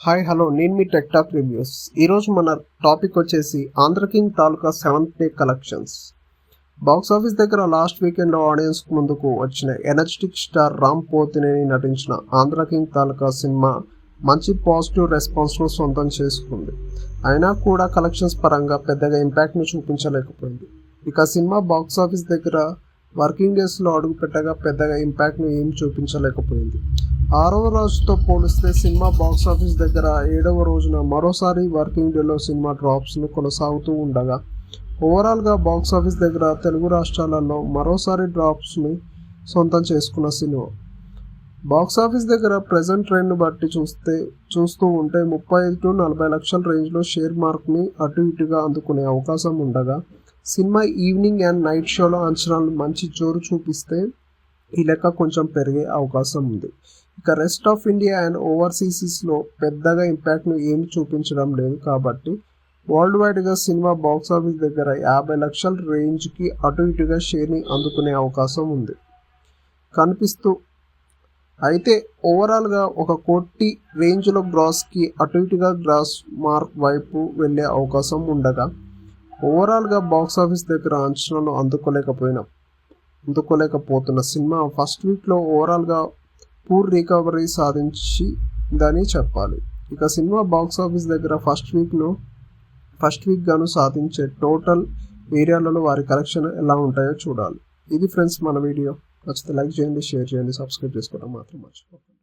Hi hello నేను మీ tech talk reviews. ఈరోజు మన టాపిక్ వచ్చేసి ఆంధ్ర కింగ్ తాలూకా 7th day collections. Box office దగ్గర లాస్ట్ వీకెండ్ ఆడియన్స్ ముందుకు వచ్చిన ఎనర్జెటిక్ స్టార్ రామ్ పోతినేని నటించిన ఆంధ్ర కింగ్ తాలూకా సినిమా మంచి పాజిటివ్ రెస్పాన్స్ను సొంతం చేసుకుంది. అయినా కూడా కలెక్షన్స్ పరంగా పెద్దగా ఇంపాక్ట్ను చూపించలేకపోయింది. ఇక సినిమా బాక్స్ ఆఫీస్ దగ్గర వర్కింగ్ డేస్లో అడుగుపెట్టగా పెద్దగా ఇంపాక్ట్ను ఏం చూపించలేకపోయింది. 6వ రోజుతో పోలిస్తే సినిమా బాక్స్ ఆఫీస్ దగ్గర 7వ రోజున మరోసారి వర్కింగ్ డేలో సినిమా డ్రాప్స్ను కొనసాగుతూ ఉండగా ఓవరాల్గా బాక్స్ ఆఫీస్ దగ్గర తెలుగు రాష్ట్రాలలో మరోసారి డ్రాప్స్ని సొంతం చేసుకున్న సినిమా. బాక్స్ ఆఫీస్ దగ్గర ప్రజెంట్ ట్రెండ్ను బట్టి చూస్తూ ఉంటే 35-40 లక్షల రేంజ్లో షేర్ మార్క్ని అటు ఇటుగా అందుకునే అవకాశం ఉండగా సినిమా ఈవినింగ్ అండ్ నైట్ షోలో అంచనాలు మంచి జోరు చూపిస్తే ఈ లెక్క కొంచెం పెరిగే అవకాశం ఉంది. ఇక రెస్ట్ ఆఫ్ ఇండియా అండ్ ఓవర్సీస్లో పెద్దగా ఇంపాక్ట్ను ఏమి చూపించడం లేదు కాబట్టి వరల్డ్ వైడ్గా సినిమా బాక్స్ ఆఫీస్ దగ్గర 50 లక్షల రేంజ్కి అటు ఇటుగా షేర్ని అందుకునే అవకాశం ఉంది కనిపిస్తూ. అయితే ఓవరాల్గా 1 కోటి రేంజ్లో గ్రాస్కి అటు ఇటుగా గ్రాస్ మార్క్ వైపు వెళ్ళే అవకాశం ఉండగా ఓవరాల్గా బాక్స్ ఆఫీస్ దగ్గర అంచనాలు అందుకోలేకపోతున్న సినిమా ఫస్ట్ వీక్లో ఓవరాల్గా పూర్ రికవరీ సాధించిందని చెప్పాలి. ఇక సినిమా బాక్స్ ఆఫీస్ దగ్గర ఫస్ట్ వీక్ గాను సాధించే టోటల్ ఏరియాలలో వారి కలెక్షన్ ఎలా ఉంటాయో చూడాలి. ఇది ఫ్రెండ్స్ మన వీడియో. నచ్చితే లైక్ చేయండి, షేర్ చేయండి, సబ్స్క్రైబ్ చేసుకోవడం మాత్రం మర్చిపోకండి.